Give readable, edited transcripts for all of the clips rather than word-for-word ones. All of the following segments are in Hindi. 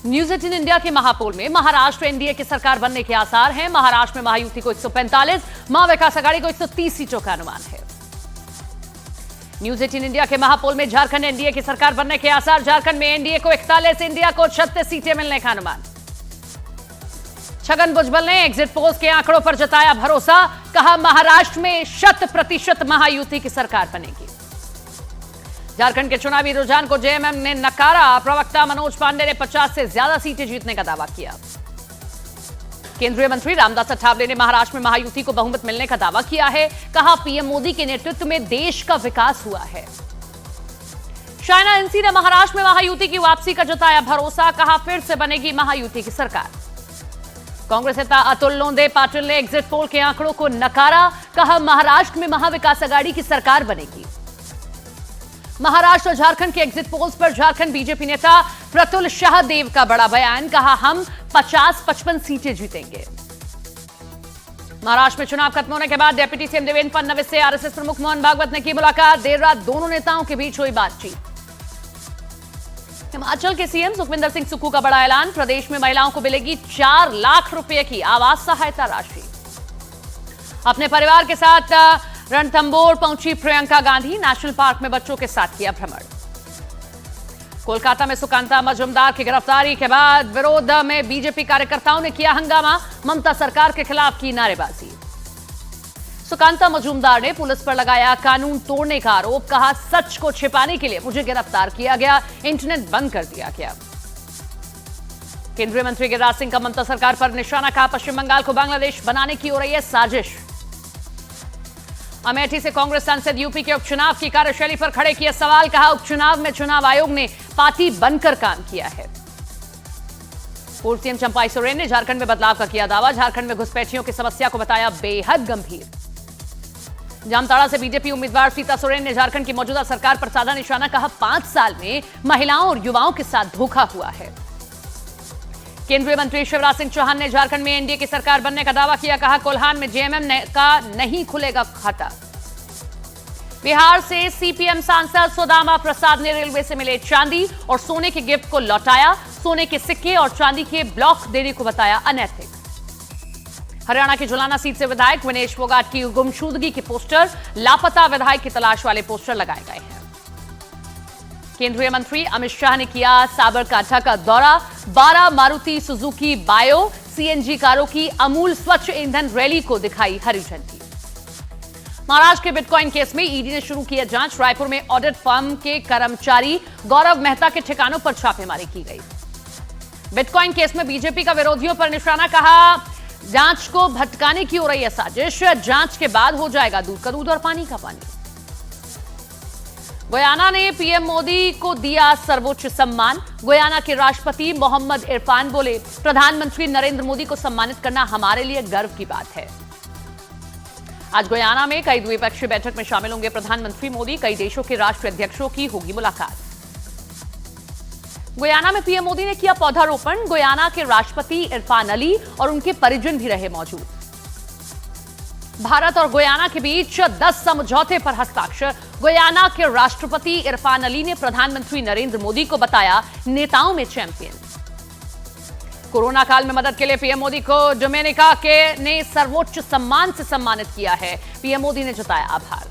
न्यूज 18 इंडिया के महापोल में महाराष्ट्र एनडीए की सरकार बनने के आसार हैं। महाराष्ट्र में महायुति को 145, महाविकास अघाड़ी को 130 सीटों का अनुमान है। न्यूज 18 इंडिया के महापोल में झारखंड एनडीए की सरकार बनने के आसार। झारखंड में एनडीए को 41, इंडिया को 36 सीटें मिलने का अनुमान। छगन भुजबल ने एग्जिट पोल्स के आंकड़ों पर जताया भरोसा, कहा महाराष्ट्र में 100% महायुति की सरकार बनेगी। झारखंड के चुनावी रुझान को जेएमएम ने नकारा। प्रवक्ता मनोज पांडे ने 50 से ज्यादा सीटें जीतने का दावा किया। केंद्रीय मंत्री रामदास अठावले ने महाराष्ट्र में महायुति को बहुमत मिलने का दावा किया है। कहा पीएम मोदी के नेतृत्व में देश का विकास हुआ है। शायना एनसी ने महाराष्ट्र में महायुति की वापसी का जताया भरोसा, कहा फिर से बनेगी महायुति की सरकार। कांग्रेस नेता अतुल लोंदे पाटिल ने एग्जिट पोल के आंकड़ों को नकारा। कहा महाराष्ट्र में महाविकास अघाड़ी की सरकार बनेगी। महाराष्ट्र और झारखंड के एग्जिट पोल्स पर झारखंड बीजेपी नेता प्रतुल शाहदेव का बड़ा बयान, कहा हम 50-55 सीटें जीतेंगे। महाराष्ट्र में चुनाव खत्म होने के बाद डिप्टी सीएम देवेंद्र फडणवीस से आरएसएस प्रमुख मोहन भागवत ने की मुलाकात। देर रात दोनों नेताओं के बीच हुई बातचीत। हिमाचल के सीएम सुखविंदर सिंह सुक्खू का बड़ा ऐलान, प्रदेश में महिलाओं को मिलेगी 4 लाख रुपए की आवास सहायता राशि। अपने परिवार के साथ रणथंबोर पहुंची प्रियंका गांधी, नेशनल पार्क में बच्चों के साथ किया भ्रमण। कोलकाता में सुकांता मजूमदार की गिरफ्तारी के बाद विरोध में बीजेपी कार्यकर्ताओं ने किया हंगामा, ममता सरकार के खिलाफ की नारेबाजी। सुकांता मजूमदार ने पुलिस पर लगाया कानून तोड़ने का आरोप, कहा सच को छिपाने के लिए मुझे गिरफ्तार किया गया, इंटरनेट बंद कर दिया गया। केंद्रीय मंत्री गिरिराज सिंह का ममता सरकार पर निशाना, कहा पश्चिम बंगाल को बांग्लादेश बनाने की हो रही है साजिश। अमेठी से कांग्रेस सांसद यूपी के उपचुनाव की कार्यशैली पर खड़े किए सवाल, कहा उपचुनाव में चुनाव आयोग ने पार्टी बनकर काम किया है। पूर्व सीएम चंपाई सोरेन ने झारखंड में बदलाव का किया दावा। झारखंड में घुसपैठियों की समस्या को बताया बेहद गंभीर। जामताड़ा से बीजेपी उम्मीदवार सीता सोरेन ने झारखंड की मौजूदा सरकार पर साधा निशाना, कहा 5 साल में महिलाओं और युवाओं के साथ धोखा हुआ है। केंद्रीय मंत्री शिवराज सिंह चौहान ने झारखंड में एनडीए की सरकार बनने का दावा किया। कहा कोल्हान में जेएमएम का नहीं खुलेगा खाता। बिहार से सीपीएम सांसद सुदामा प्रसाद ने रेलवे से मिले चांदी और सोने के गिफ्ट को लौटाया। सोने के सिक्के और चांदी के ब्लॉक देने को बताया अनैतिक। हरियाणा की जुलाना सीट से विधायक विनेश फोगाट की गुमशुदगी के पोस्टर, लापता विधायक की तलाश वाले पोस्टर लगाए गए हैं। केंद्रीय मंत्री अमित शाह ने किया साबरकांठा का दौरा। 12 मारुति सुजुकी बायो सीएनजी कारों की अमूल स्वच्छ ईंधन रैली को दिखाई हरी झंडी। महाराष्ट्र के बिटकॉइन केस में ईडी ने शुरू किया जांच। रायपुर में ऑडिट फर्म के कर्मचारी गौरव मेहता के ठिकानों पर छापेमारी की गई। बिटकॉइन केस में बीजेपी का विरोधियों पर निशाना, कहा जांच को भटकाने की हो रही है साजिश। जांच के बाद हो जाएगा दूध का दूध और पानी का पानी। गुयाना ने पीएम मोदी को दिया सर्वोच्च सम्मान। गुयाना के राष्ट्रपति मोहम्मद इरफान बोले, प्रधानमंत्री नरेंद्र मोदी को सम्मानित करना हमारे लिए गर्व की बात है। आज गुयाना में कई द्विपक्षीय बैठक में शामिल होंगे प्रधानमंत्री मोदी। कई देशों के राष्ट्रीय अध्यक्षों की होगी मुलाकात। गुयाना में पीएम मोदी ने किया पौधारोपण। गुयाना के राष्ट्रपति इरफान अली और उनके परिजन भी रहे मौजूद। भारत और गुयाना के बीच 10 समझौते पर हस्ताक्षर। गुयाना के राष्ट्रपति इरफान अली ने प्रधानमंत्री नरेंद्र मोदी को बताया नेताओं में चैंपियन। कोरोना काल में मदद के लिए पीएम मोदी को डोमिनिका के ने सर्वोच्च सम्मान से सम्मानित किया है। पीएम मोदी ने जताया आभार।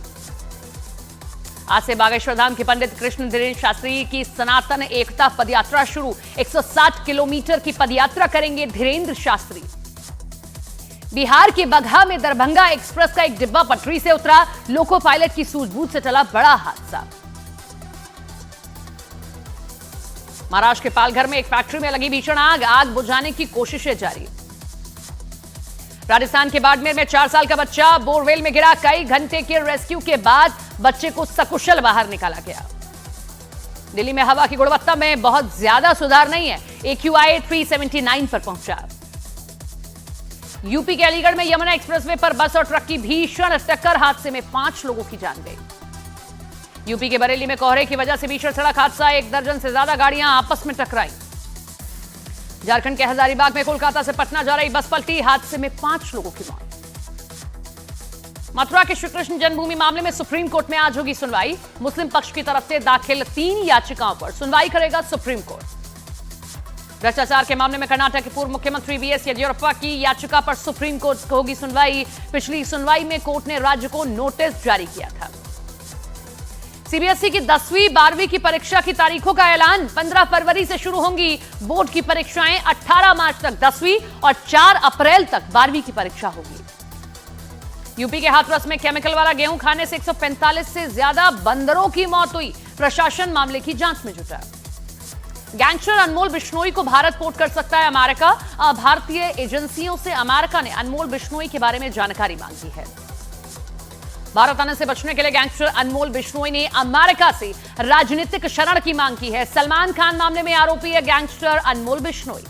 आज से बागेश्वर धाम के पंडित कृष्ण धीरेन्द्र शास्त्री की सनातन एकता पदयात्रा शुरू। 160 किलोमीटर की पदयात्रा करेंगे धीरेन्द्र शास्त्री। बिहार के बगहा में दरभंगा एक्सप्रेस का एक डिब्बा पटरी से उतरा। लोको पायलट की सूझबूझ से टला बड़ा हादसा। महाराष्ट्र के पालघर में एक फैक्ट्री में लगी भीषण आग। आग बुझाने की कोशिशें जारी। राजस्थान के बाड़मेर में 4 साल का बच्चा बोरवेल में गिरा। कई घंटे के रेस्क्यू के बाद बच्चे को सकुशल बाहर निकाला गया। दिल्ली में हवा की गुणवत्ता में बहुत ज्यादा सुधार नहीं है। AQI 379 पर पहुंचा। यूपी के अलीगढ़ में यमुना एक्सप्रेसवे पर बस और ट्रक की भीषण टक्कर। हादसे में 5 लोगों की जान गई। यूपी के बरेली में कोहरे की वजह से भीषण सड़क हादसा। 1 दर्जन से ज्यादा गाड़ियां आपस में टकराई। झारखंड के हजारीबाग में कोलकाता से पटना जा रही बस पलटी। हादसे में 5 लोगों की मौत। मथुरा के श्री कृष्ण जन्मभूमि मामले में सुप्रीम कोर्ट में आज होगी सुनवाई। मुस्लिम पक्ष की तरफ से दाखिल 3 याचिकाओं पर सुनवाई करेगा सुप्रीम कोर्ट। भ्रष्टाचार के मामले में कर्नाटक के पूर्व मुख्यमंत्री बीएस येदियुरप्पा की याचिका पर सुप्रीम कोर्ट को होगी सुनवाई। पिछली सुनवाई में कोर्ट ने राज्य को नोटिस जारी किया था। सीबीएसई की 10वीं 12वीं की परीक्षा की तारीखों का ऐलान। 15 फरवरी से शुरू होंगी बोर्ड की परीक्षाएं। 18 मार्च तक 10वीं और 4 अप्रैल तक 12वीं की परीक्षा होगी। यूपी के हाथरस में केमिकल वाला गेहूं खाने से 145 से ज्यादा बंदरों की मौत हुई। प्रशासन मामले की जांच में जुटा। गैंगस्टर अनमोल बिश्नोई को भारत पोर्ट कर सकता है अमेरिका। भारतीय एजेंसियों से अमेरिका ने अनमोल बिश्नोई के बारे में जानकारी मांगी है। भारत आने से बचने के लिए गैंगस्टर अनमोल बिश्नोई ने अमेरिका से राजनीतिक शरण की मांग की है। सलमान खान मामले में आरोपी है गैंगस्टर अनमोल बिश्नोई।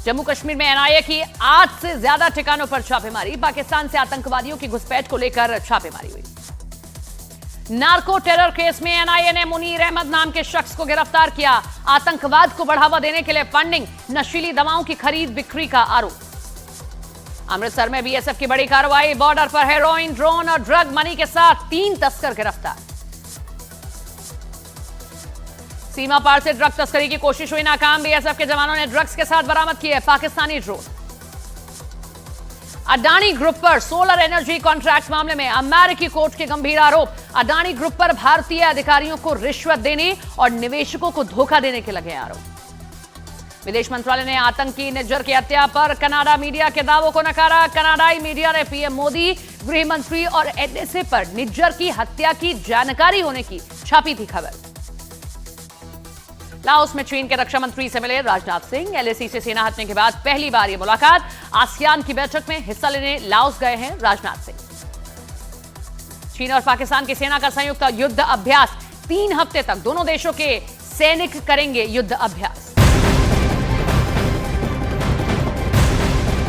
जम्मू कश्मीर में एनआईए की 8 से ज्यादा ठिकानों पर छापेमारी। पाकिस्तान से आतंकवादियों की घुसपैठ को लेकर छापेमारी हुई। नार्को टेरर केस में एनआईए ने मुनीर अहमद नाम के शख्स को गिरफ्तार किया। आतंकवाद को बढ़ावा देने के लिए फंडिंग, नशीली दवाओं की खरीद बिक्री का आरोप। अमृतसर में बीएसएफ की बड़ी कार्रवाई। बॉर्डर पर हेरोइन, ड्रोन और ड्रग मनी के साथ 3 तस्कर गिरफ्तार। सीमा पार से ड्रग तस्करी की कोशिश हुई नाकाम। बीएसएफ के जवानों ने ड्रग्स के साथ बरामद किए पाकिस्तानी ड्रोन। अडानी ग्रुप पर सोलर एनर्जी कॉन्ट्रैक्ट मामले में अमेरिकी कोर्ट के गंभीर आरोप। अडानी ग्रुप पर भारतीय अधिकारियों को रिश्वत देने और निवेशकों को धोखा देने के लगे आरोप। विदेश मंत्रालय ने आतंकी निज्जर की हत्या पर कनाडा मीडिया के दावों को नकारा। कनाडाई मीडिया ने पीएम मोदी, गृह मंत्री और एनएसए पर निज्जर की हत्या की जानकारी होने की छापी थी खबर। लाओस में चीन के रक्षा मंत्री से मिले राजनाथ सिंह। एलएसी से सेना हटने के बाद पहली बार यह मुलाकात। आसियान की बैठक में हिस्सा लेने लाओस गए हैं राजनाथ सिंह। चीन और पाकिस्तान की सेना का संयुक्त युद्ध अभ्यास। 3 हफ्ते तक दोनों देशों के सैनिक करेंगे युद्ध अभ्यास।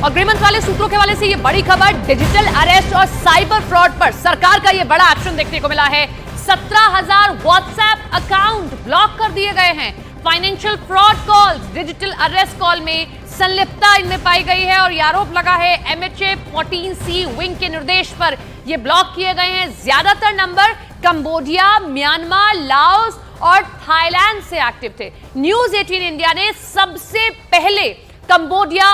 और गृह मंत्रालय सूत्रों के हवाले से यह बड़ी खबर। डिजिटल अरेस्ट और साइबर फ्रॉड पर सरकार का यह बड़ा एक्शन देखने को मिला है। 17,000 व्हाट्सएप अकाउंट ब्लॉक कर दिए गए हैं। Financial fraud call, digital arrest call में संलिप्तता इनमें पाई गई है और यह आरोप लगा है MHA 14C विंग के निर्देश पर ये ब्लॉक किए गए हैं। ज्यादातर नंबर कंबोडिया, म्यांमार, लाओस और थाईलैंड से एक्टिव थे। न्यूज 18 इंडिया ने सबसे पहले कंबोडिया